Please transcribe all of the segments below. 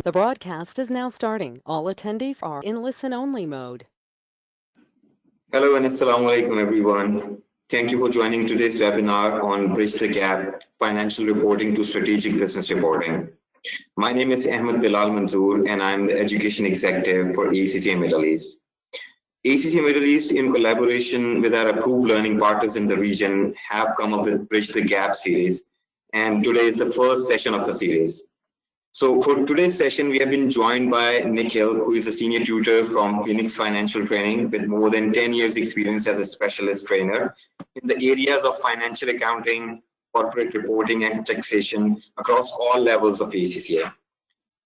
The broadcast is now starting. All attendees are in listen-only mode. Hello and assalamu alaikum everyone. Thank you for joining today's webinar on Bridge the Gap, Financial Reporting to Strategic Business Reporting. My name is Ahmed Bilal Manzoor and I'm the Education Executive for ACCA Middle East. ACCA Middle East, in collaboration with our approved learning partners in the region, have come up with Bridge the Gap series, and today is the first session of the series. So for today's session, we have been joined by Nikhil, who is a senior tutor from Phoenix Financial Training with more than 10 years experience as a specialist trainer in the areas of financial accounting, corporate reporting, and taxation across all levels of ACCA.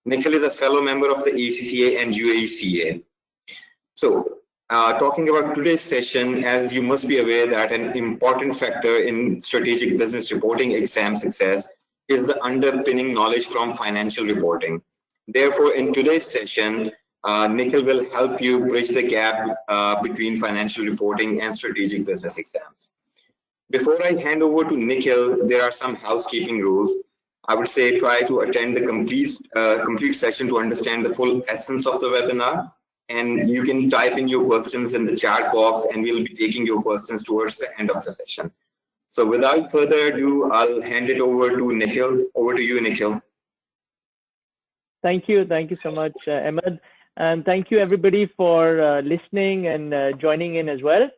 Nikhil is a fellow member of the ACCA and UACA. So talking about today's session, as you must be aware that an important factor in strategic business reporting exam success is the underpinning knowledge from financial reporting. Therefore, in today's session, Nikhil will help you bridge the gap between financial reporting and strategic business exams. Before I hand over to Nikhil, there are some housekeeping rules. I would say try to attend the complete session to understand the full essence of the webinar. And you can type in your questions in the chat box and we'll be taking your questions towards the end of the session. So without further ado, I'll hand it over to Nikhil. Over to you, Nikhil. Thank you so much, Ahmed, and thank you everybody for listening and joining in as well.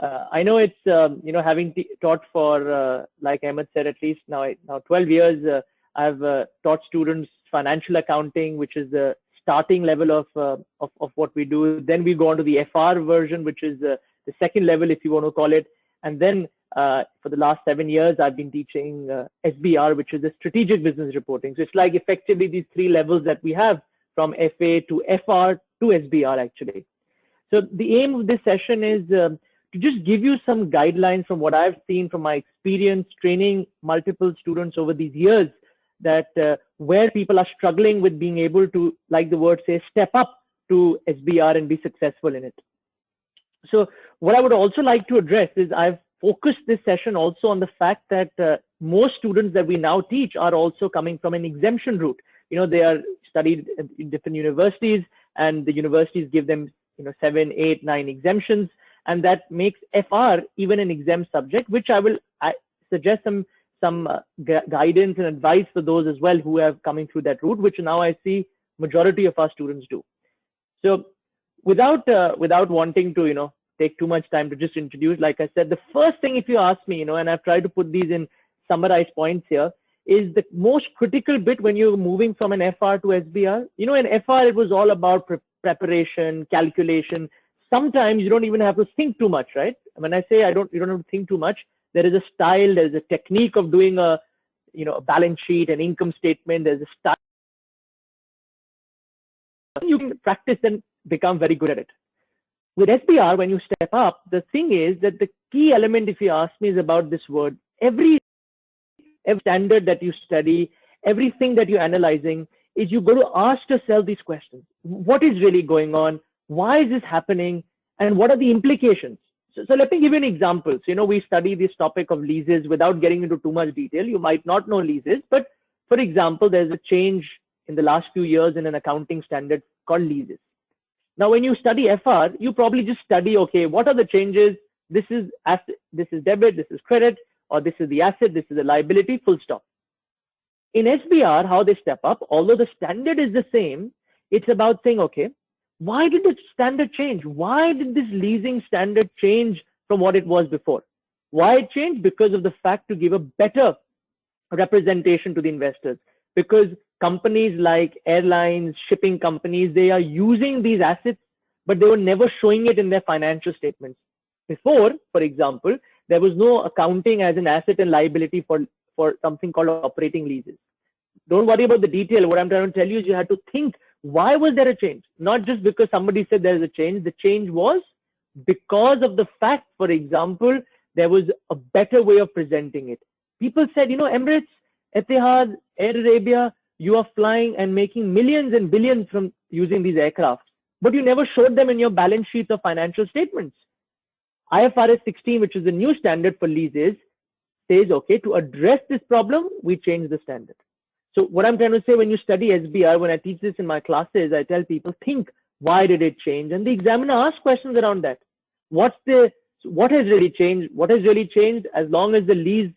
I know it's having taught for like Ahmed said, at least now 12 years. I've taught students financial accounting, which is the starting level of what we do. Then we go on to the FR version, which is the second level, if you want to call it, and then for the last 7 years, I've been teaching SBR, which is the strategic business reporting. So it's like effectively these three levels that we have from FA to FR to SBR actually. So the aim of this session is to just give you some guidelines from what I've seen from my experience training multiple students over these years, that where people are struggling with being able to, like the word says, step up to SBR and be successful in it. So what I would also like to address is I've focused this session also on the fact that most students that we now teach are also coming from an exemption route. They are studied in different universities, and the universities give them 7, 8, 9 exemptions, and that makes FR even an exempt subject, which I suggest some guidance and advice for those as well who have coming through that route, which now I see majority of our students do. So without wanting to take too much time to just introduce, like I said, the first thing, if you ask me, and I've tried to put these in summarized points here, is the most critical bit when you're moving from an FR to SBR. In FR, it was all about preparation, calculation. Sometimes you don't even have to think too much, right? When I say you don't have to think too much, there is a style, there's a technique of doing a balance sheet, an income statement. There's a style you can practice and become very good at it. With SBR, when you step up, the thing is that the key element, if you ask me, is about this word. Every standard that you study, everything that you're analyzing, is you got to ask yourself these questions. What is really going on? Why is this happening? And what are the implications? So let me give you an example. So, we study this topic of leases without getting into too much detail. You might not know leases, but for example, there's a change in the last few years in an accounting standard called leases. Now, when you study FR, you probably just study, okay, what are the changes? This is asset, this is debit, this is credit, or this is the asset, this is the liability, full stop. In SBR, how they step up, although the standard is the same, it's about saying, okay, why did the standard change? Why did this leasing standard change from what it was before? Why it changed? Because of the fact to give a better representation to the investors. Because companies like airlines, shipping companies, they are using these assets, but they were never showing it in their financial statements. Before, for example, there was no accounting as an asset and liability for something called operating leases. Don't worry about the detail. What I'm trying to tell you is you had to think, why was there a change? Not just because somebody said there is a change. The change was because of the fact, for example, there was a better way of presenting it. People said, Emirates, Etihad, Air Arabia, you are flying and making millions and billions from using these aircraft, but you never showed them in your balance sheets or financial statements. IFRS 16, which is the new standard for leases, says, okay, to address this problem, we change the standard. So what I'm trying to say, when you study SBR, when I teach this in my classes, I tell people, think, why did it change? And the examiner asks questions around that. What has really changed? What has really changed? As long as the lease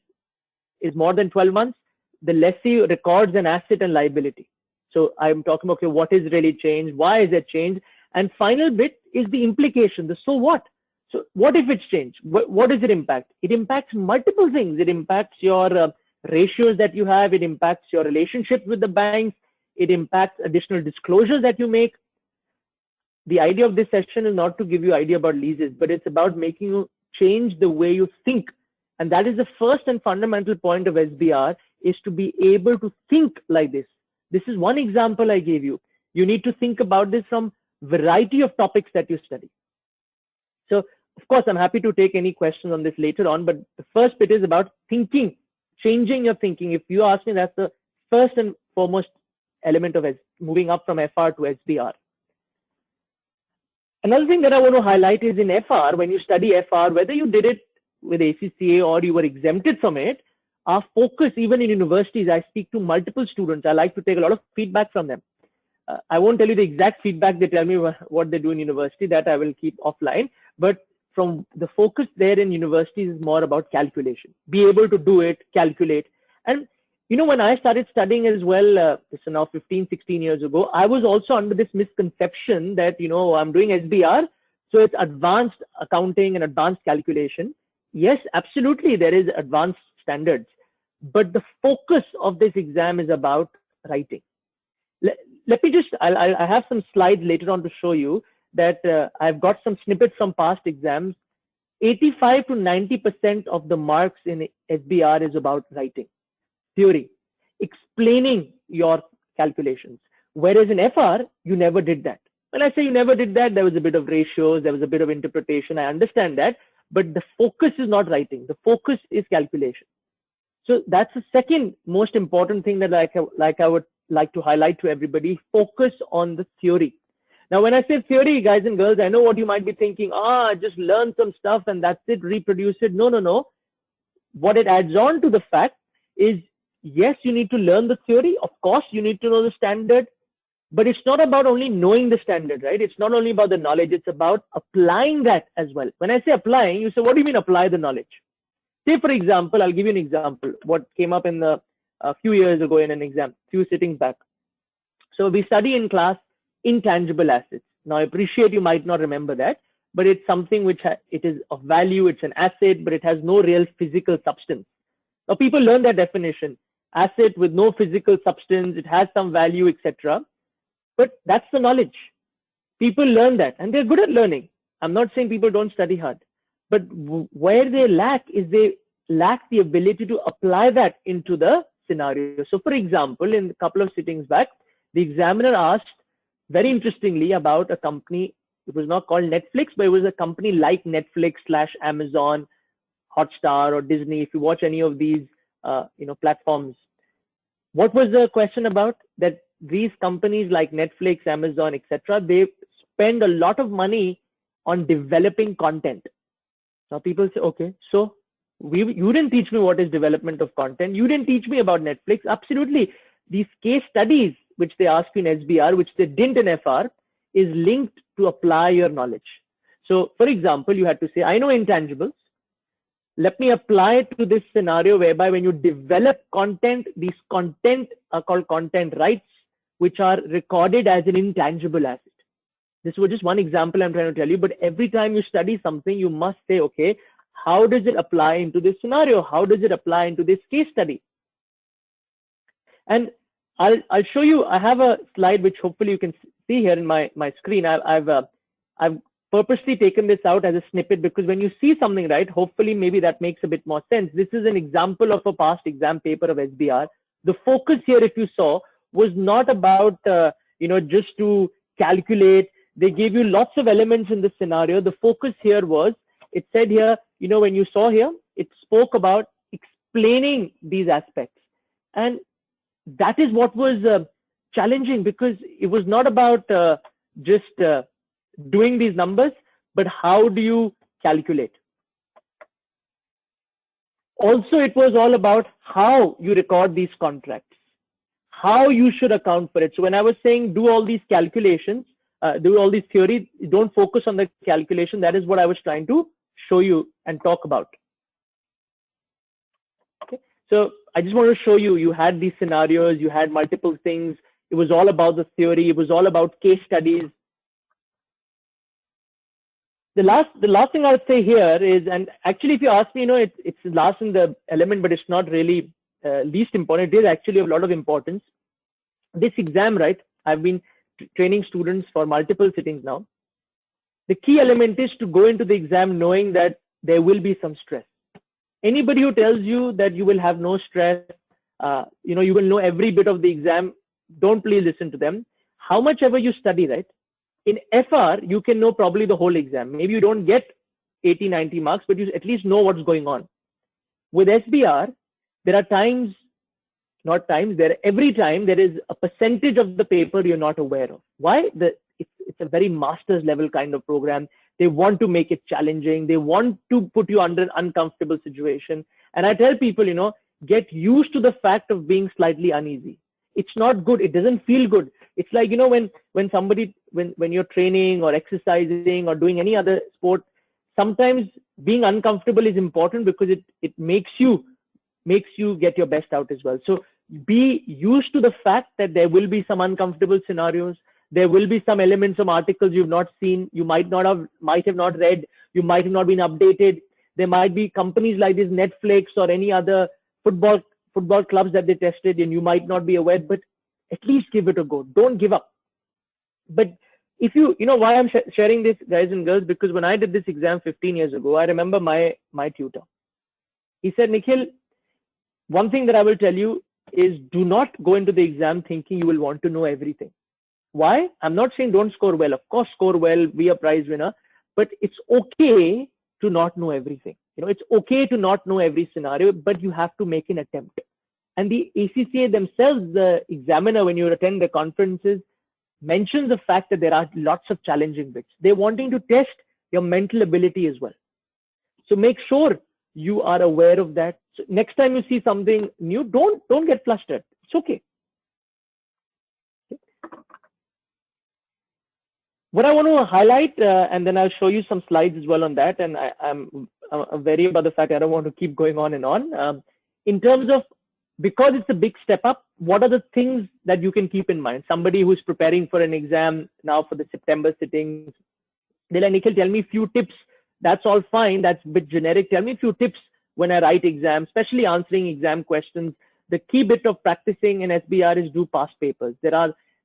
is more than 12 months, the lessee records an asset and liability. So I'm talking about, okay, what has really changed? Why has it changed? And final bit is the implication, the so what? So what if it's changed? What does it impact? It impacts multiple things. It impacts your ratios that you have. It impacts your relationship with the banks. It impacts additional disclosures that you make. The idea of this session is not to give you idea about leases, but it's about making you change the way you think. And that is the first and fundamental point of SBR, is to be able to think like this. This is one example I gave you. You need to think about this from variety of topics that you study. So of course, I'm happy to take any questions on this later on, but the first bit is about thinking, changing your thinking. If you ask me, that's the first and foremost element of moving up from FR to SBR. Another thing that I want to highlight is in FR, when you study FR, whether you did it with ACCA or you were exempted from it, our focus, even in universities, I speak to multiple students. I like to take a lot of feedback from them. I won't tell you the exact feedback they tell me what they do in university, that I will keep offline. But from the focus there in universities is more about calculation, be able to do it, calculate. And you know, when I started studying as well, this is now 15, 16 years ago, I was also under this misconception that, you know, I'm doing SBR, so it's advanced accounting and advanced calculation. Yes, absolutely, there is advanced standards, but the focus of this exam is about writing. Let me just, I have some slides later on to show you that I've got some snippets from past exams. 85 to 90% of the marks in SBR is about writing, theory, explaining your calculations. Whereas in FR, you never did that. When I say you never did that, there was a bit of ratios, there was a bit of interpretation. I understand that, but the focus is not writing. The focus is calculation. So that's the second most important thing that I would like to highlight to everybody. Focus on the theory. Now, when I say theory, guys and girls, I know what you might be thinking. Just learn some stuff and that's it, reproduce it. No, no, no. What it adds on to the fact is, yes, you need to learn the theory. Of course, you need to know the standard, but it's not about only knowing the standard, right? It's not only about the knowledge, it's about applying that as well. When I say applying, you say, what do you mean apply the knowledge? Say, for example, I'll give you an example, what came up in a few years ago in an exam, few sittings back. So we study in class intangible assets. Now, I appreciate you might not remember that, but it's something which it is of value, it's an asset, but it has no real physical substance. Now, people learn that definition, asset with no physical substance, it has some value, etc. But that's the knowledge. People learn that and they're good at learning. I'm not saying people don't study hard, but where they lack is they lack the ability to apply that into the scenario. So for example, in a couple of sittings back, the examiner asked very interestingly about a company. It was not called Netflix, but it was a company like Netflix / Amazon, Hotstar or Disney. If you watch any of these platforms, what was the question about? That these companies like Netflix, Amazon, etc., they spend a lot of money on developing content. Now people say, okay, so you didn't teach me what is development of content. You didn't teach me about Netflix. Absolutely. These case studies, which they ask you in SBR, which they didn't in FR, is linked to apply your knowledge. So for example, you had to say, I know intangibles. Let me apply it to this scenario whereby when you develop content, these content are called content rights, which are recorded as an intangible asset. This was just one example I'm trying to tell you, but every time you study something, you must say, okay, how does it apply into this scenario? How does it apply into this case study? And I'll show you, I have a slide which hopefully you can see here in my screen. I've purposely taken this out as a snippet because when you see something, right, hopefully maybe that makes a bit more sense. This is an example of a past exam paper of SBR. The focus here, if you saw, was not about, just to calculate. They gave you lots of elements in this scenario. The focus here was, it said here, when you saw here, it spoke about explaining these aspects. And that is what was challenging, because it was not about just doing these numbers, but how do you calculate? Also, it was all about how you record these contracts. how you should account for it. So when I was saying do all these calculations, do all these theories, don't focus on the calculation. That is what I was trying to show you and talk about. Okay. So I just want to show you, you had these scenarios, you had multiple things. It was all about the theory. It was all about case studies. The last thing I would say here is, and actually if you ask me, it's last in the element, but it's not really least important. It is actually of a lot of importance. This exam, right? I've been training students for multiple sittings now. The key element is to go into the exam knowing that there will be some stress. Anybody who tells you that you will have no stress, you will know every bit of the exam, don't please listen to them. How much ever you study, right? In FR, you can know probably the whole exam. Maybe you don't get 80, 90 marks, but you at least know what's going on. With SBR, there are times, not times, every time there is a percentage of the paper you're not aware of. Why? It's a very master's level kind of program. They want to make it challenging. They want to put you under an uncomfortable situation. And I tell people, get used to the fact of being slightly uneasy. It's not good. It doesn't feel good. It's like, when you're training or exercising or doing any other sport, sometimes being uncomfortable is important because it makes you get your best out as well. So be used to the fact that there will be some uncomfortable scenarios. There will be some elements of articles you've not seen, you might have not read, you might have not been updated. There might be companies like this Netflix or any other football clubs that they tested and you might not be aware, but at least give it a go. Don't give up. But if why I'm sharing this, guys and girls, because when I did this exam 15 years ago, I remember my tutor. He said, Nikhil, one thing that I will tell you is do not go into the exam thinking you will want to know everything. Why? I'm not saying don't score well. Of course, score well, be a prize winner, but it's okay to not know everything. It's okay to not know every scenario, but you have to make an attempt. And the ACCA themselves, the examiner, when you attend the conferences, mentions the fact that there are lots of challenging bits. They're wanting to test your mental ability as well. So make sure you are aware of that. So next time you see something new, don't get flustered. It's okay. What I want to highlight, and then I'll show you some slides as well on that. And I'm wary about the fact I don't want to keep going on and on. In terms of, because it's a big step up, what are the things that you can keep in mind? Somebody who's preparing for an exam now for the September sittings, they're like, Nikhil, tell me a few tips. That's all fine. That's a bit generic. Tell me a few tips when I write exams, especially answering exam questions. The key bit of practicing in SBR is do past papers.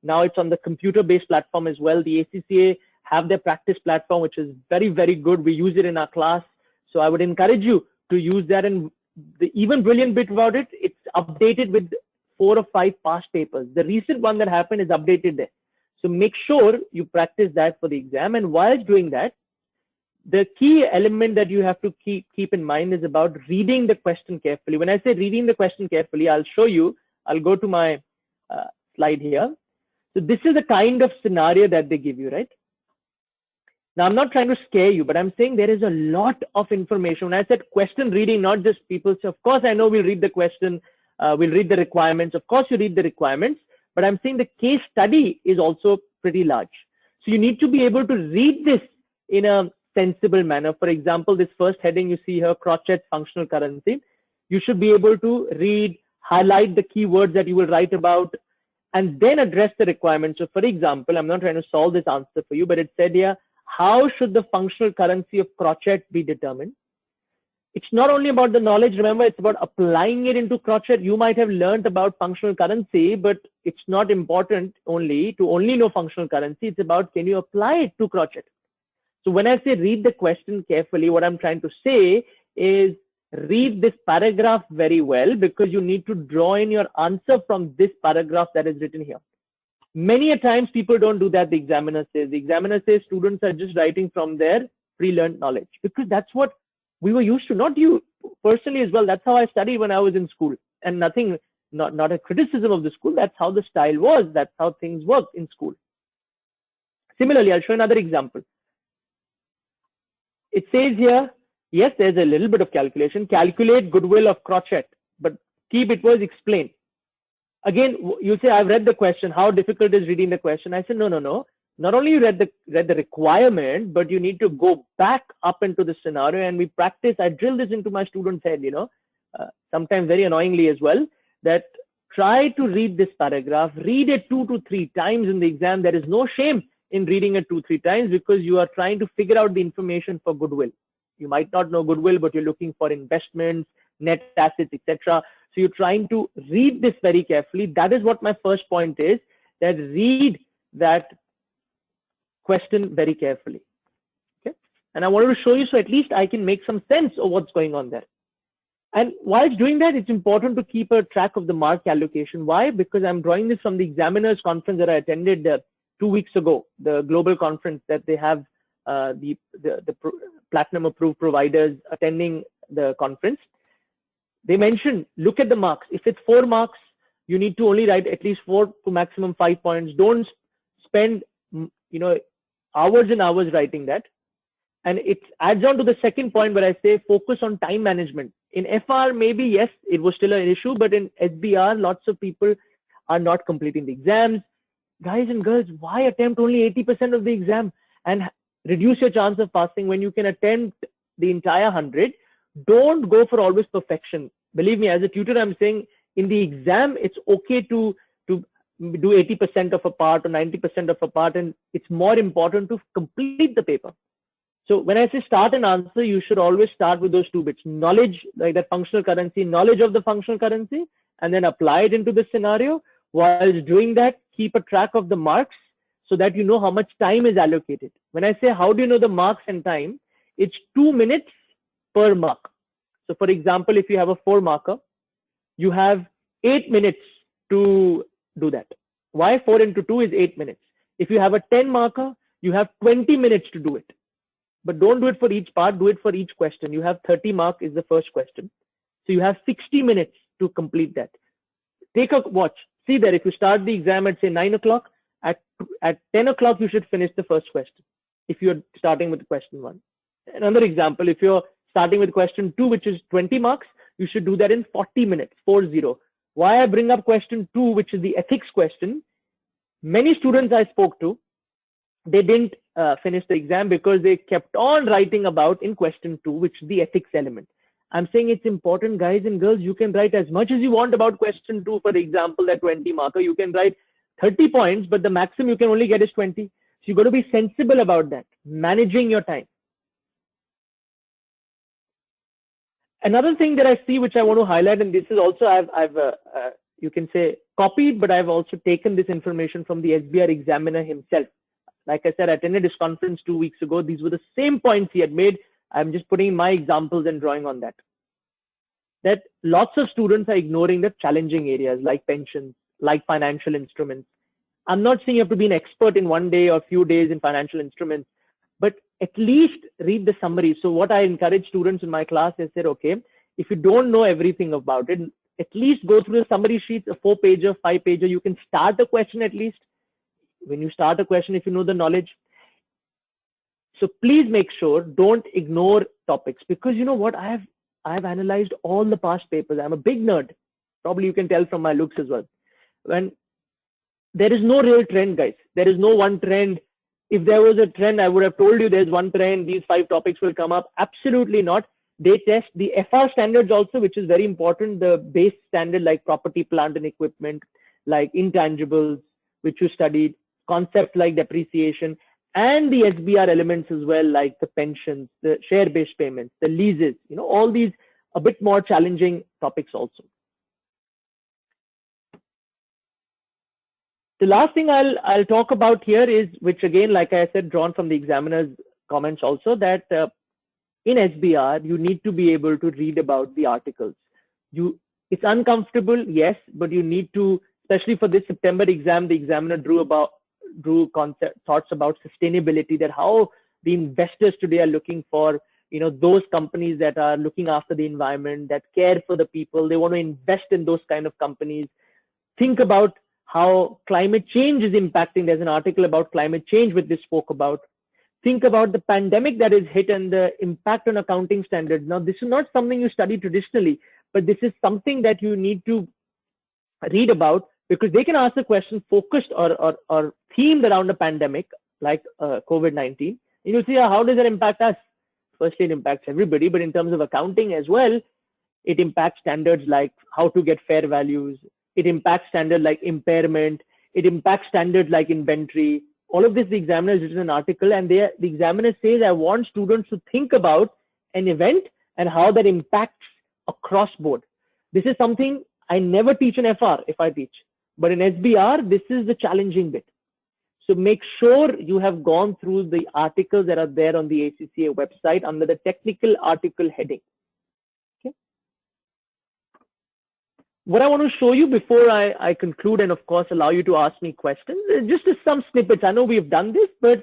Now it's on the computer-based platform as well. The ACCA have their practice platform, which is very, very good. We use it in our class. So I would encourage you to use that. And the even brilliant bit about it, it's updated with 4 or 5 past papers. The recent one that happened is updated there. So make sure you practice that for the exam. And while doing that, the key element that you have to keep in mind is about reading the question carefully. When I say reading the question carefully, I'll show you. I'll go to my slide here. So this is the kind of scenario that they give you, right? Now, I'm not trying to scare you, but I'm saying there is a lot of information. When I said question reading, not just people say, of course, I know we'll read the question, we'll read the requirements. Of course, you read the requirements, but I'm saying the case study is also pretty large. So you need to be able to read this in a sensible manner. For example, this first heading you see here, crochet functional currency. You should be able to read, highlight the keywords that you will write about, and then address the requirements. So for example, I'm not trying to solve this answer for you, but it said here, how should the functional currency of crochet be determined? It's not only about the knowledge. Remember, it's about applying it into crochet. You might have learned about functional currency, but it's not important only to only know functional currency. It's about, can you apply it to crochet? So when I say read the question carefully, what I'm trying to say is read this paragraph very well, because you need to draw in your answer from this paragraph that is written here. Many a times people don't do that. The examiner says students are just writing from their pre-learned knowledge, because that's what we were used to. Not you personally as well. That's how I studied when I was in school, and not a criticism of the school. That's how the style was. That's how things worked in school. Similarly, I'll show another example. It says here, yes, there's a little bit of calculation. Calculate goodwill of crochet, but key bit was explain. Again, you say, I've read the question. How difficult is reading the question? I said, no, no, no. Not only you read the requirement, but you need to go back up into the scenario, and we practice. I drill this into my students' head, sometimes very annoyingly as well, that try to read this paragraph, read it 2 to 3 times in the exam. There is no shame in reading it 2-3 times, because you are trying to figure out the information for goodwill. You might not know goodwill, but you're looking for investments, net assets, etc. So you're trying to read this very carefully. That is what my first point is, that read that question very carefully. Okay. And I wanted to show you, so at least I can make some sense of what's going on there. And whilst doing that, it's important to keep a track of the mark allocation. Why? Because I'm drawing this from the examiners conference that I attended 2 weeks ago, the global conference that they have, the platinum approved providers attending the conference. They mentioned, look at the marks. If it's 4 marks, you need to only write at least 4 to maximum 5 points. Don't spend, hours and hours writing that. And it adds on to the second point where I say focus on time management. In FR, maybe, yes, it was still an issue, but in SBR, lots of people are not completing the exams. Guys and girls, why attempt only 80% of the exam and reduce your chance of passing when you can attempt the entire 100? Don't go for always perfection. Believe me, as a tutor, I'm saying in the exam, it's okay to do 80% of a part or 90% of a part, and it's more important to complete the paper. So when I say start and answer, you should always start with those 2 bits. Knowledge, like that functional currency, knowledge of the functional currency, and then apply it into the scenario. While doing that, keep a track of the marks so that you know how much time is allocated. When I say how do you know the marks and time, it's 2 minutes per mark. So for example, if you have a 4 marker, you have 8 minutes to do that. Why? 4 into 2 is 8 minutes. If you have a 10 marker, you have 20 minutes to do it. But don't do it for each part, do it for each question. You have 30 mark is the first question. So you have 60 minutes to complete that. Take a watch. See that if you start the exam at say 9 o'clock, at 10 o'clock, you should finish the first question. If you're starting with question 1. Another example, if you're starting with question 2, which is 20 marks, you should do that in 40 minutes, 40. Why I bring up question 2, which is the ethics question, many students I spoke to, they didn't finish the exam because they kept on writing about in question 2, which is the ethics element. I'm saying it's important, guys and girls, you can write as much as you want about question 2, for example, that 20 marker, you can write 30 points, but the maximum you can only get is 20. So you've got to be sensible about that, managing your time. Another thing that I see, which I want to highlight, and this is also I've you can say copied, but I've also taken this information from the SBR examiner himself. Like I said, I attended his conference 2 weeks ago. These were the same points he had made. I'm just putting my examples and drawing on that. That lots of students are ignoring the challenging areas like pensions, like financial instruments. I'm not saying you have to be an expert in 1 day or few days in financial instruments, but at least read the summary. So what I encourage students in my class is that, okay, if you don't know everything about it, at least go through the summary sheets, a 4-pager, 5-pager. You can start a question at least. When you start a question, if you know the knowledge. So please make sure, don't ignore topics, because you know what, I have analyzed all the past papers. I'm a big nerd. Probably you can tell from my looks as well. When there is no real trend, guys. There is no one trend. If there was a trend, I would have told you there's one trend, these 5 topics will come up. Absolutely not. They test the FR standards also, which is very important. The base standard like property, plant and equipment, like intangibles, which you studied, concepts like depreciation, and the SBR elements as well, like the pensions, the share-based payments, the leases, all these a bit more challenging topics also. The last thing I'll talk about here is, which again, like I said, drawn from the examiner's comments also, that in SBR, you need to be able to read about the articles. It's uncomfortable, yes, but you need to, especially for this September exam, the examiner drew thoughts about sustainability, that how the investors today are looking for, those companies that are looking after the environment, that care for the people. They want to invest in those kind of companies. Think about how climate change is impacting. There's an article about climate change which they spoke about. Think about the pandemic that is hit and the impact on accounting standards. Now, this is not something you study traditionally, but this is something that you need to read about, because they can ask a question focused or themed around a pandemic like COVID-19. And you'll see how does that impact us. Firstly, it impacts everybody, but in terms of accounting as well, it impacts standards like how to get fair values. It impacts standards like impairment. It impacts standards like inventory. All of this, the examiner has written an article, and the examiner says, I want students to think about an event and how that impacts across board. This is something I never teach in FR if I teach, but in SBR, this is the challenging bit. So make sure you have gone through the articles that are there on the ACCA website under the technical article heading. Okay. What I want to show you before I conclude, and of course allow you to ask me questions, just some snippets. I know we've done this, but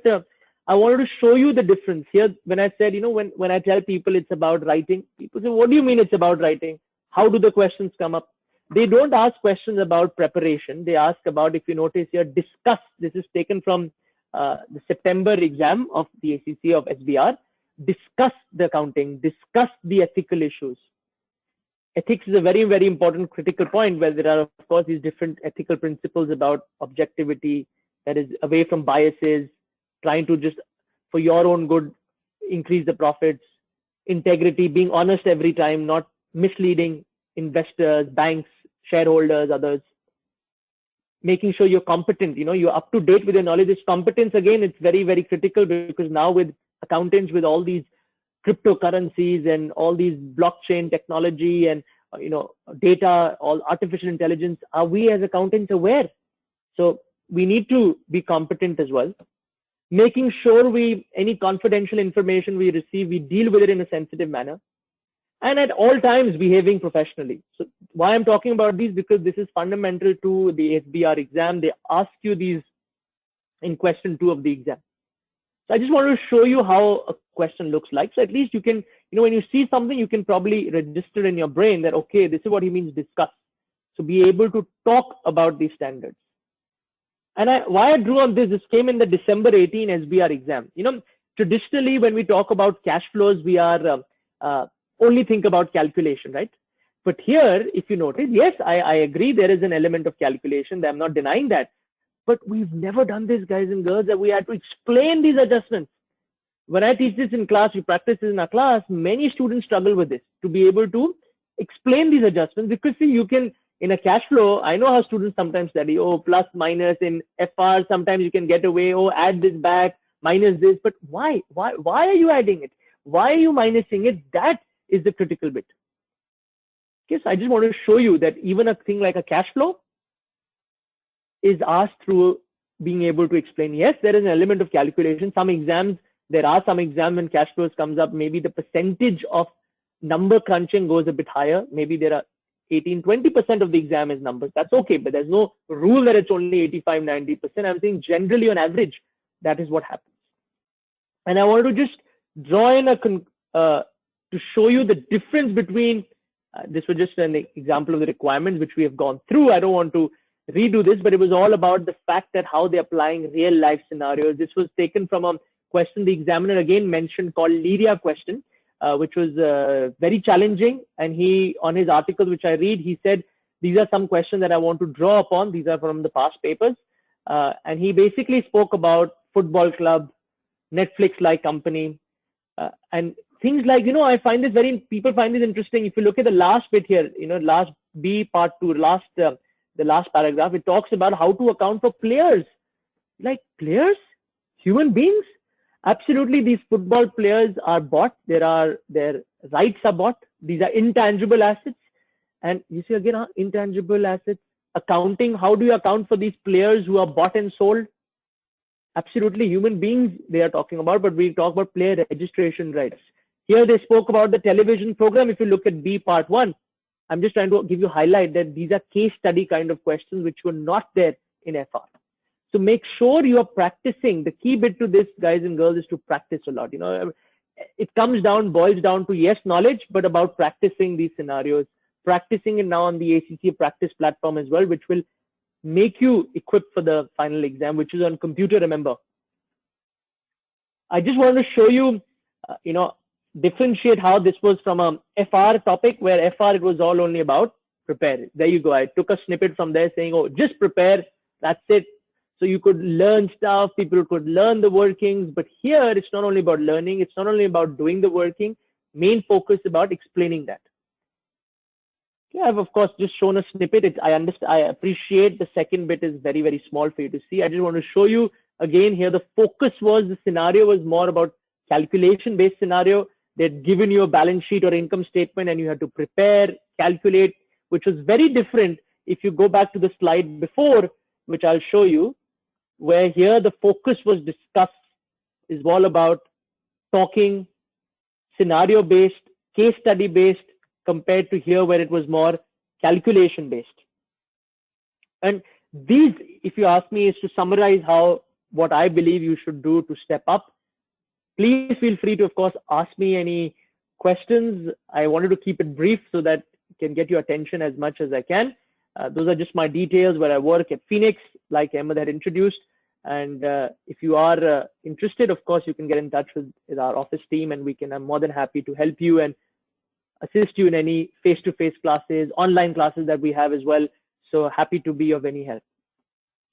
I wanted to show you the difference here. When I said, when I tell people it's about writing, people say, what do you mean it's about writing? How do the questions come up? They don't ask questions about preparation. They ask about, if you notice here, discuss. This is taken from the September exam of the ACCA of SBR. Discuss the accounting, discuss the ethical issues. Ethics is a very, very important critical point where there are, of course, these different ethical principles about objectivity, that is away from biases, trying to just, for your own good, increase the profits, integrity, being honest every time, not misleading investors, banks, shareholders, others, making sure you're competent, you're up to date with your knowledge. This competence, again, it's very, very critical, because now with accountants, with all these cryptocurrencies and all these blockchain technology and data, all artificial intelligence, are we as accountants aware? So we need to be competent as well. Making sure any confidential information we receive, we deal with it in a sensitive manner, and at all times behaving professionally. So why I'm talking about these, because this is fundamental to the SBR exam. They ask you these in question 2 of the exam. So I just want to show you how a question looks like. So at least you can, when you see something, you can probably register in your brain that, okay, this is what he means discuss. So be able to talk about these standards. And why I drew on this came in the December 18 SBR exam. Traditionally, when we talk about cash flows, we are only think about calculation, right? But here, if you notice, yes, I agree there is an element of calculation. I'm not denying that. But we've never done this, guys and girls, that we had to explain these adjustments. When I teach this in class, we practice this in our class, many students struggle with this, to be able to explain these adjustments. Because see, you can, in a cash flow, I know how students sometimes study, plus, minus. In FR, sometimes you can get away, add this back, minus this. But why? Why are you adding it? Why are you minusing it? That is the critical bit. Okay, so I just want to show you that even a thing like a cash flow is asked through being able to explain. Yes, there is an element of calculation. There are some exams when cash flows comes up, maybe the percentage of number crunching goes a bit higher. Maybe there are 18-20% of the exam is numbers. That's okay, but there's no rule that it's only 85-90%. I'm saying generally on average, that is what happens. And I want to just draw in to show you the difference between, this was just an example of the requirements which we have gone through. I don't want to redo this, but it was all about the fact that how they're applying real life scenarios. This was taken from a question the examiner again mentioned called Lyria question, which was very challenging. And he, on his article, which I read, he said, these are some questions that I want to draw upon. These are from the past papers. And he basically spoke about football club, Netflix-like company, and things like, I find this people find this interesting. If you look at the last bit here, last B part 2, the last paragraph, it talks about how to account for players. Like players, human beings. Absolutely, these football players are bought. Their rights are bought. These are intangible assets. And you see again, intangible assets, accounting. How do you account for these players who are bought and sold? Absolutely, human beings they are talking about, but we talk about player registration rights. Here they spoke about the television program. If you look at B part 1, I'm just trying to give you highlight that these are case study kind of questions which were not there in FR. So make sure you are practicing. The key bit to this, guys and girls, is to practice a lot. It boils down to, yes, knowledge, but about practicing these scenarios, practicing it now on the ACCA practice platform as well, which will make you equipped for the final exam, which is on computer, remember. I just want to show you, differentiate how this was from a FR topic, where FR it was all only about prepare. There you go. I took a snippet from there saying, oh, just prepare. That's it. So you could learn stuff. People could learn the workings. But here, it's not only about learning. It's not only about doing the working. Main focus about explaining that. Okay, I've of course just shown a snippet. I understand. I appreciate the second bit is very, very small for you to see. I just want to show you again here. The focus was the scenario was more about calculation-based scenario. They'd given you a balance sheet or income statement and you had to prepare, calculate, which was very different if you go back to the slide before, which I'll show you, where here the focus was discussed is all about talking, scenario-based, case study-based, compared to here where it was more calculation-based. And these, if you ask me, is to summarize what I believe you should do to step up. Please feel free to, of course, ask me any questions. I wanted to keep it brief so that I can get your attention as much as I can. Those are just my details where I work at Phoenix, like Ahmed had introduced. And if you are interested, of course, you can get in touch with our office team and I'm more than happy to help you and assist you in any face-to-face classes, online classes that we have as well. So happy to be of any help.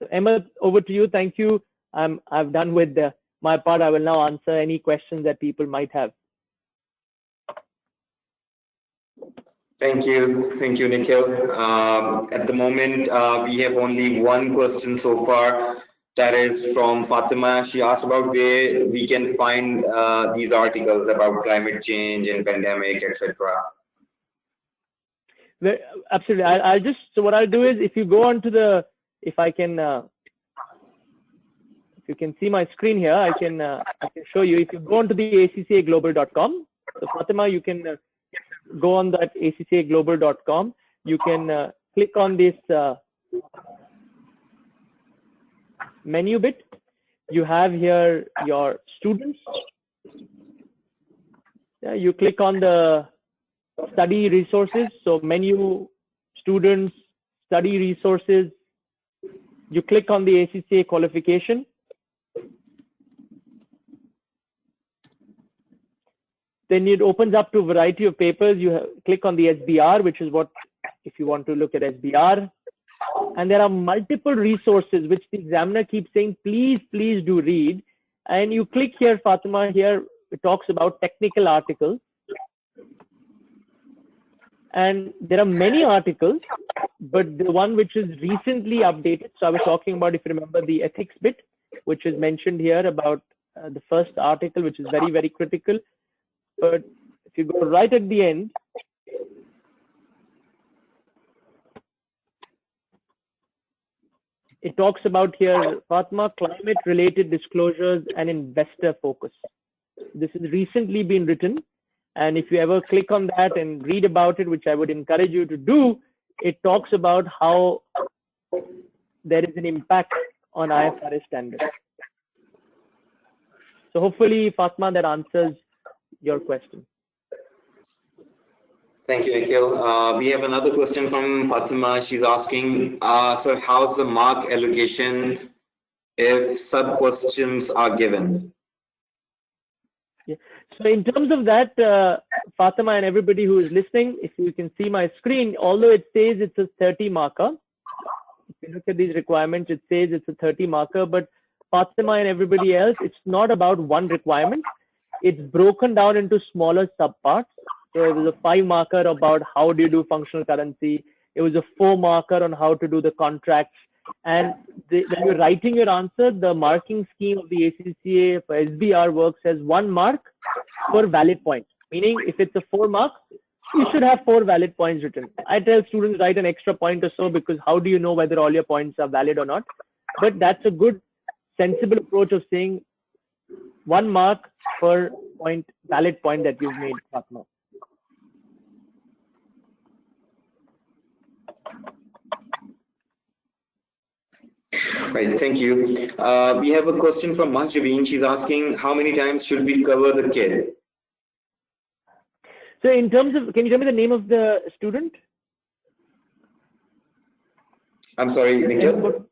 So Ahmed, over to you. Thank you. I've done with my part. I will now answer any questions that people might have. Thank you, Nikhil. At the moment, we have only one question so far. That is from Fatima. She asked about where we can find these articles about climate change and pandemic, etc. Well, absolutely. So what I'll do is, if you go onto if you can see my screen here, I can show you. If you go onto the accglobal.com, so Fatima, you can go on that accglobal.com. You can click on this menu bit. You have here your students. Yeah, you click on the study resources. So menu, students, study resources. You click on the ACCA qualification. Then it opens up to a variety of papers. You click on the SBR, which is what, if you want to look at SBR. And there are multiple resources which the examiner keeps saying, please do read. And you click here, Fatima, here it talks about technical articles. And there are many articles, but the one which is recently updated. So I was talking about, if you remember, the ethics bit, which is mentioned here about the first article, which is very, very critical. But if you go right at the end, it talks about here, Fatma, climate-related disclosures and investor focus. This has recently been written. And if you ever click on that and read about it, which I would encourage you to do, it talks about how there is an impact on IFRS standards. So hopefully, Fatma, that answers your question. Thank you, Nikhil. We have another question from Fatima. She's asking, sir, how's the mark allocation if sub-questions are given? Yeah. So in terms of that, Fatima and everybody who is listening, if you can see my screen, although it says it's a 30 marker, if you look at these requirements, it says it's a 30 marker, but Fatima and everybody else, it's not about one requirement. It's broken down into smaller subparts. So it was a 5 marker about how do you do functional currency. It was a 4 marker on how to do the contracts. And when you're writing your answer, the marking scheme of the ACCA for SBR works as 1 mark per valid point. Meaning if it's a 4 mark, you should have 4 valid points written. I tell students write an extra point or so, because how do you know whether all your points are valid or not? But that's a good, sensible approach of saying 1 mark per point, valid point that you've made, Fatma. Right, thank you. We have a question from Mahjabeen. She's asking, how many times should we cover the kid? So in terms of, can you tell me the name of the student? I'm sorry, Nikhil.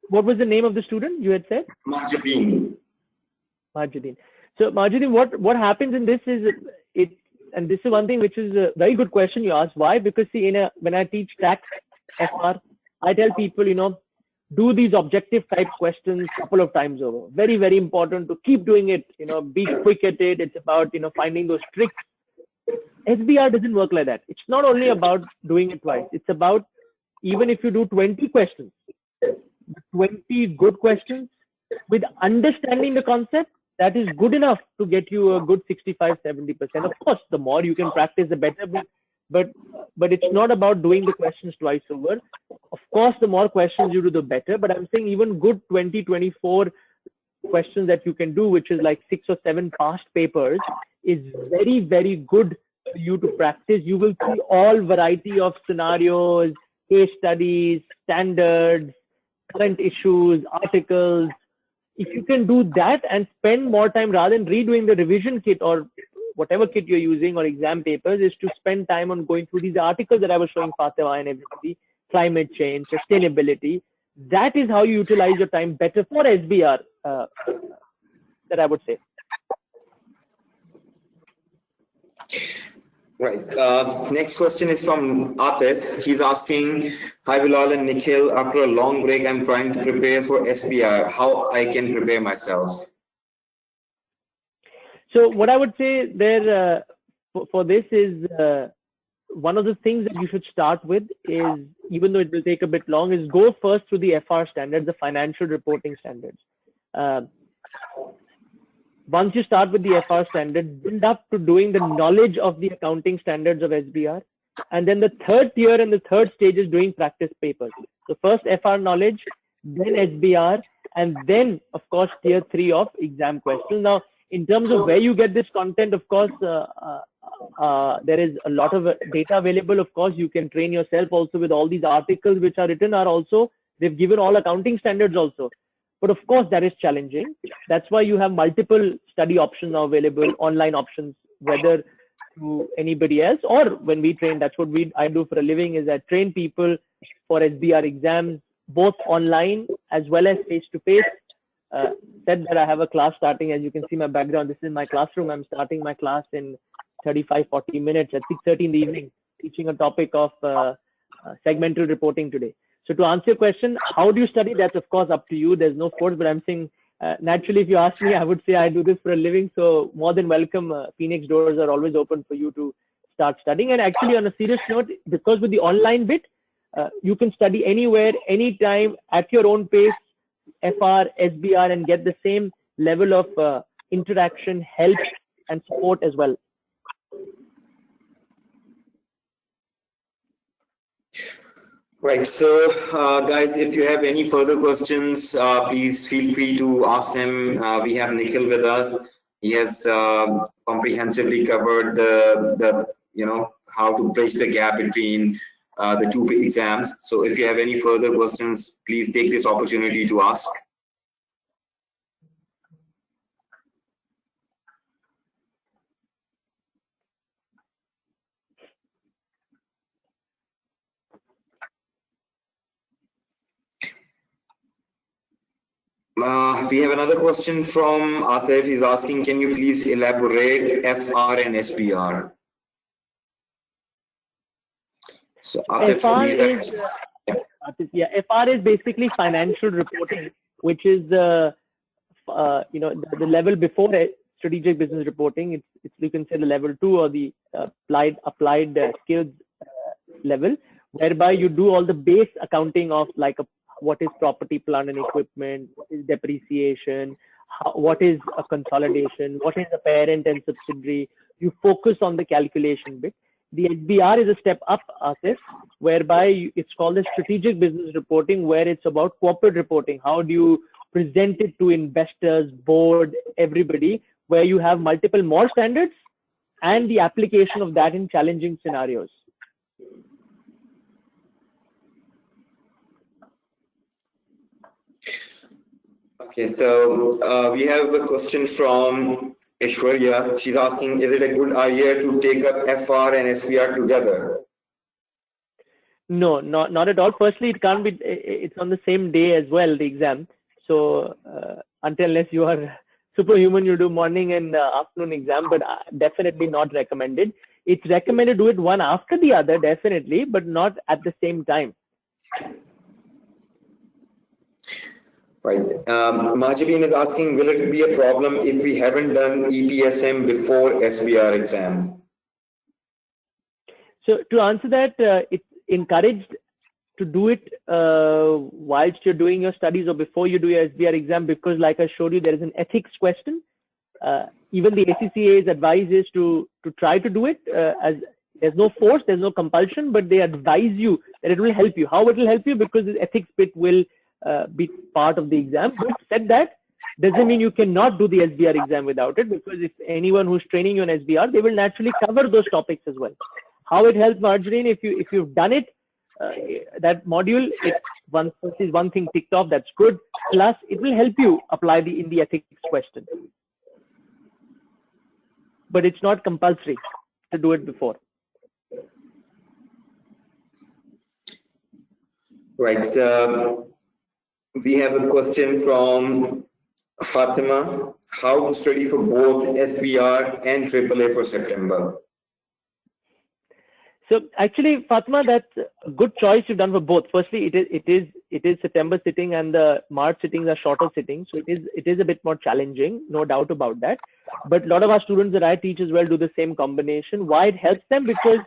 What was the name of the student you had said? Mahjabeen. Majideen. So Majideen, what happens in this is and this is one thing which is a very good question you asked. Why? Because see, when I teach tax FR, I tell people, do these objective type questions a couple of times over. Very, very important to keep doing it. Be quick at it. It's about finding those tricks. SBR doesn't work like that. It's not only about doing it twice. It's about, even if you do 20 questions, 20 good questions with understanding the concept, that is good enough to get you a good 65-70%. Of course, the more you can practice, the better. But it's not about doing the questions twice over. Of course, the more questions you do, the better. But I'm saying even good 20, 24 questions that you can do, which is like 6 or 7 past papers, is very, very good for you to practice. You will see all variety of scenarios, case studies, standards, current issues, articles. If you can do that and spend more time rather than redoing the revision kit or whatever kit you're using or exam papers, is to spend time on going through these articles that I was showing Fatima and everybody, climate change, sustainability. That is how you utilize your time better for SBR, that I would say. Right. Next question is from Atif. He's asking, hi Bilal and Nikhil, after a long break, I'm trying to prepare for SBR. How I can prepare myself? So what I would say there for this is, one of the things that you should start with is, even though it will take a bit long, is go first through the FR standards, the financial reporting standards. Once you start with the FR standards, build up to doing the knowledge of the accounting standards of SBR. And then the third tier and the third stage is doing practice papers. So first FR knowledge, then SBR, and then of course tier 3 of exam questions. Now, in terms of where you get this content, of course, there is a lot of data available. Of course, you can train yourself also with all these articles which are written are also, they've given all accounting standards also. But of course, that is challenging. That's why you have multiple study options now available, online options, whether to anybody else or when we train. That's what I do for a living, is I train people for SBR exams, both online as well as face-to-face. Said that I have a class starting, as you can see my background, this is my classroom. I'm starting my class in 35-40 minutes at 6:30 in the evening, teaching a topic of segmental reporting today. So to answer your question, how do you study? That's of course up to you. There's no force, but I'm saying naturally, if you ask me, I would say I do this for a living. So more than welcome. Phoenix doors are always open for you to start studying. And actually, on a serious note, because with the online bit, you can study anywhere, anytime, at your own pace, FR, SBR, and get the same level of interaction, help, and support as well. Right. So, guys, if you have any further questions, please feel free to ask them. We have Nikhil with us. He has comprehensively covered the how to bridge the gap between the two exams. So, if you have any further questions, please take this opportunity to ask. We have another question from Atif. He's asking, can you please elaborate FR and SBR? So Atif, FR is basically financial reporting, which is the level before strategic business reporting. It's you can say the level 2 or the applied skills level, whereby you do all the base accounting of like what is property, plant and equipment, what is depreciation, what is a consolidation, what is a parent and subsidiary. You focus on the calculation bit. The SBR is a step up, Asif, whereby it's called the strategic business reporting, where it's about corporate reporting. How do you present it to investors, board, everybody, where you have multiple more standards and the application of that in challenging scenarios. Okay, so we have a question from Aishwarya. She's asking, is it a good idea to take up FR and SBR together? No, not at all. Firstly, it can't be, it's on the same day as well, the exam. So unless you are superhuman, you do morning and afternoon exam, but definitely not recommended. It's recommended do it one after the other, definitely, but not at the same time. Right. Mahjabeen is asking, will it be a problem if we haven't done EPSM before SBR exam? So to answer that, it's encouraged to do it whilst you're doing your studies or before you do your SBR exam, because like I showed you, there is an ethics question. Even the ACCA's advice is to try to do it as there's no force, there's no compulsion, but they advise you that it will help you. How it will help you? Because the ethics bit will be part of the exam. But said that, doesn't mean you cannot do the SBR exam without it, because if anyone who's training you on SBR, they will naturally cover those topics as well. How it helps, Marjorie, if you've done it, that module, is one thing ticked off, that's good. Plus, it will help you apply in the ethics question. But it's not compulsory to do it before. Right. We have a question from Fatima. How to study for both SBR and AAA for September? So actually, Fatima, that's a good choice you've done for both. Firstly, it is September sitting and the March sittings are shorter sittings, so it is a bit more challenging, no doubt about that. But a lot of our students that I teach as well do the same combination. Why it helps them? Because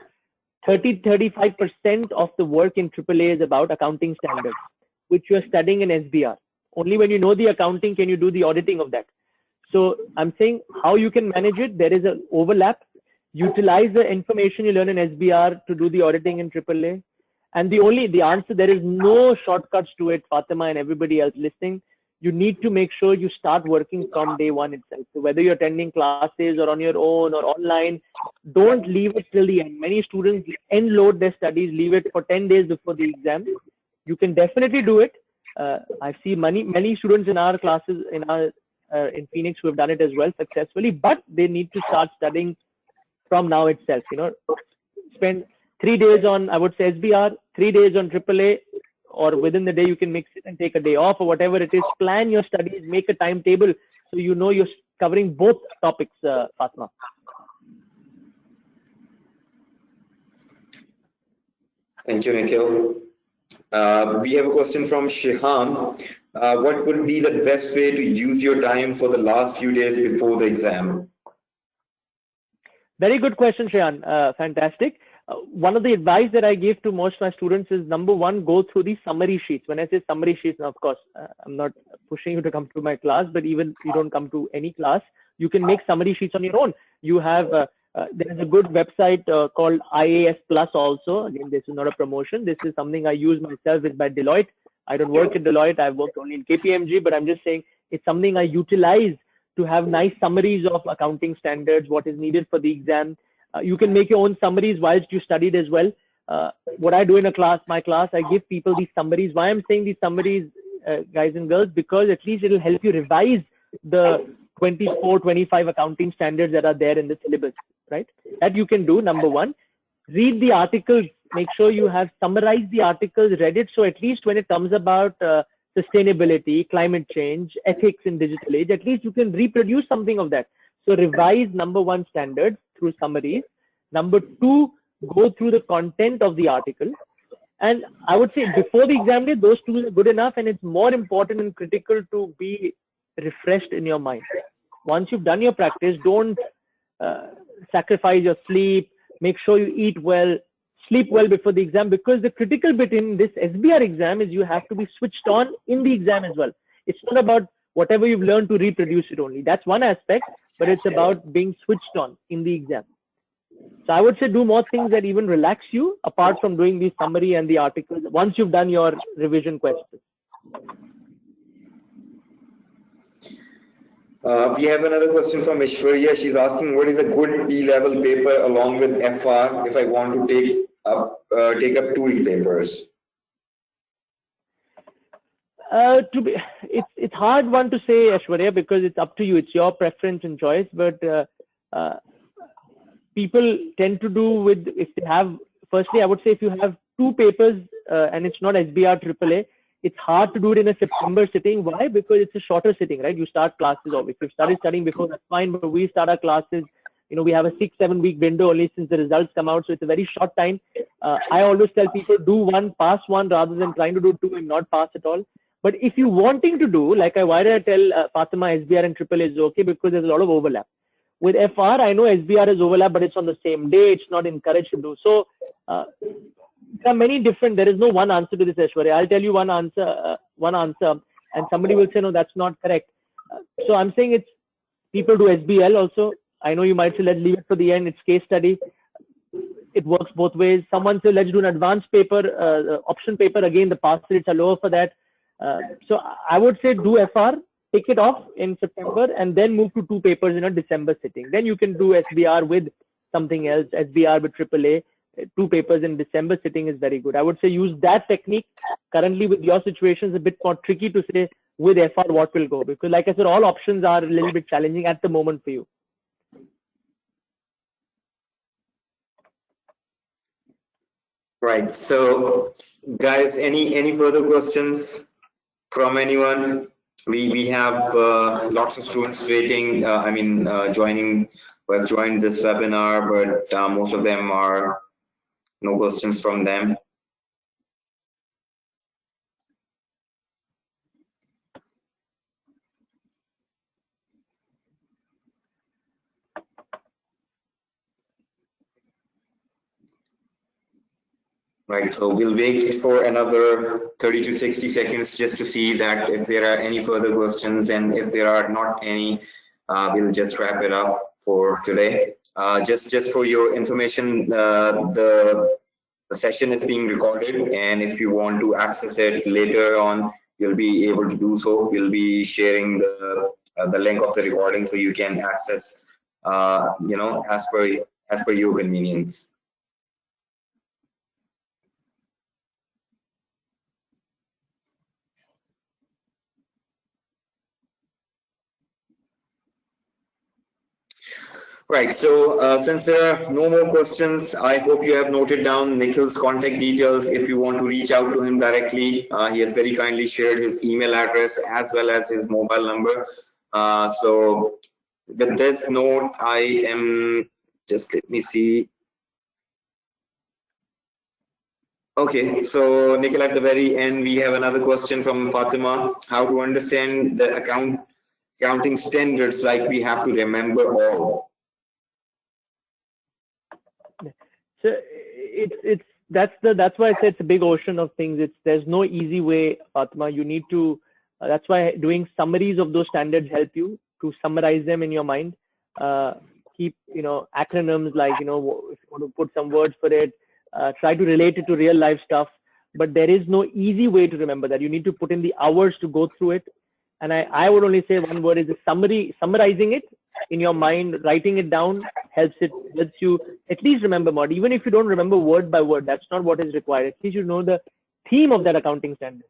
30-35% of the work in AAA is about accounting standards, which you're studying in SBR. Only when you know the accounting can you do the auditing of that. So I'm saying how you can manage it. There is an overlap. Utilize the information you learn in SBR to do the auditing in AAA. And the answer, there is no shortcuts to it, Fatima and everybody else listening. You need to make sure you start working from day one itself. So whether you're attending classes or on your own or online, don't leave it till the end. Many students end load their studies, leave it for 10 days before the exam. You can definitely do it. I see many students in our classes in Phoenix who have done it as well successfully, but they need to start studying from now itself. Spend 3 days on, I would say, SBR, 3 days on AAA, or within the day you can mix it and take a day off or whatever it is. Plan your studies, make a timetable so you know you're covering both topics, Fatma. Thank you, Nikhil. We have a question from Shiham. What would be the best way to use your time for the last few days before the exam? Very good question, Shayan. Fantastic. One of the advice that I give to most of my students is, number one, go through the summary sheets. When I say summary sheets, now, of course, I'm not pushing you to come to my class, but even if you don't come to any class, you can make summary sheets on your own. You have, there is a good website called IAS Plus also. Again, this is not a promotion. This is something I use myself. It's by Deloitte. I don't work at Deloitte. I've worked only in KPMG, but I'm just saying it's something I utilize to have nice summaries of accounting standards, what is needed for the exam. You can make your own summaries whilst you studied as well. What I do in my class, I give people these summaries. Why I'm saying these summaries, guys and girls, because at least it'll help you revise the 24, 25 accounting standards that are there in the syllabus, right? That you can do, number one. Read the articles, make sure you have summarized the articles, read it, so at least when it comes about sustainability, climate change, ethics in digital age, at least you can reproduce something of that. So revise, number one, standards through summaries. Number two, go through the content of the article. And I would say before the exam day, those tools are good enough, and it's more important and critical to be refreshed in your mind. Once you've done your practice, don't sacrifice your sleep. Make sure you eat well, sleep well before the exam, because the critical bit in this SBR exam is you have to be switched on in the exam as well. It's not about whatever you've learned to reproduce it only. That's one aspect, but it's about being switched on in the exam. So I would say do more things that even relax you apart from doing the summary and the articles once you've done your revision questions. We have another question from Ishwarya. She's asking, what is a good B-level paper along with FR if I want to take up TOEIC papers? It's hard one to say, Ashwarya, because it's up to you. It's your preference and choice. But people tend to do with, if they have, firstly, I would say if you have two papers and it's not SBR AAA, it's hard to do it in a September sitting. Why? Because it's a shorter sitting, right? You start classes, or if you started studying before, that's fine. But we start our classes we have a 6-7 week window only since the results come out, so it's a very short time. I always tell people, do one, pass one, rather than trying to do two and not pass at all. But if you wanting to do, why did I tell Fatima SBR and AAA is okay? Because there's a lot of overlap. With FR, I know SBR is overlap, but it's on the same day. It's not encouraged to do. So there are many different, there is no one answer to this, Aishwarya. I'll tell you one answer, and somebody will say, no, that's not correct. So I'm saying it's, people do SBL also. I know you might say, let's leave it for the end. It's case study. It works both ways. Someone say, let's do an advanced paper, option paper. Again, the pass rates are lower for that. So I would say do FR, take it off in September, and then move to 2 papers in a December sitting. Then you can do SBR with something else, SBR with AAA. 2 papers in December sitting is very good. I would say use that technique. Currently with your situation, it's a bit more tricky to say with FR what will go, because like I said, all options are a little bit challenging at the moment for you. Right. So guys, any further questions from anyone? We have lots of students waiting, joining, who have joined this webinar, but most of them are no questions from them. Right, so we'll wait for another 30 to 60 seconds just to see that if there are any further questions, and if there are not any, we'll just wrap it up for today. Just for your information, the session is being recorded, and if you want to access it later on, you'll be able to do so. We'll be sharing the link of the recording so you can access, as per your convenience. Right, so since there are no more questions, I hope you have noted down Nikhil's contact details. If you want to reach out to him directly, he has very kindly shared his email address as well as his mobile number. So with this note, I am, just let me see. Okay, so Nikhil, at the very end, we have another question from Fatima. How to understand the accounting standards, like we have to remember all? So that's why I said it's a big ocean of things. There's no easy way, Fatima. You need to, that's why doing summaries of those standards help you to summarize them in your mind. Keep, acronyms, like, if you want to put some words for it, try to relate it to real life stuff. But there is no easy way to remember that. You need to put in the hours to go through it. And I would only say one word is a summarizing it in your mind, writing it down helps you at least remember more. Even if you don't remember word by word, that's not what is required. At least you know the theme of that accounting standard.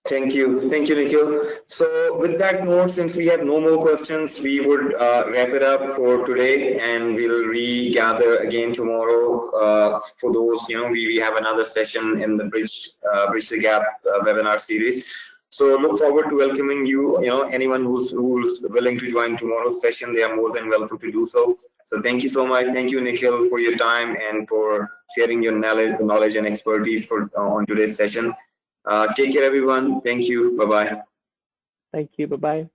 Thank you, Nikhil. So with that note, since we have no more questions, we would wrap it up for today, and we'll regather again tomorrow. For those, we have another session in the Bridge the Gap webinar series. So look forward to welcoming you. Anyone who's willing to join tomorrow's session, they are more than welcome to do so. So thank you so much. Thank you, Nikhil, for your time and for sharing your knowledge and expertise on today's session. Take care, everyone. Thank you. Bye-bye. Thank you. Bye-bye.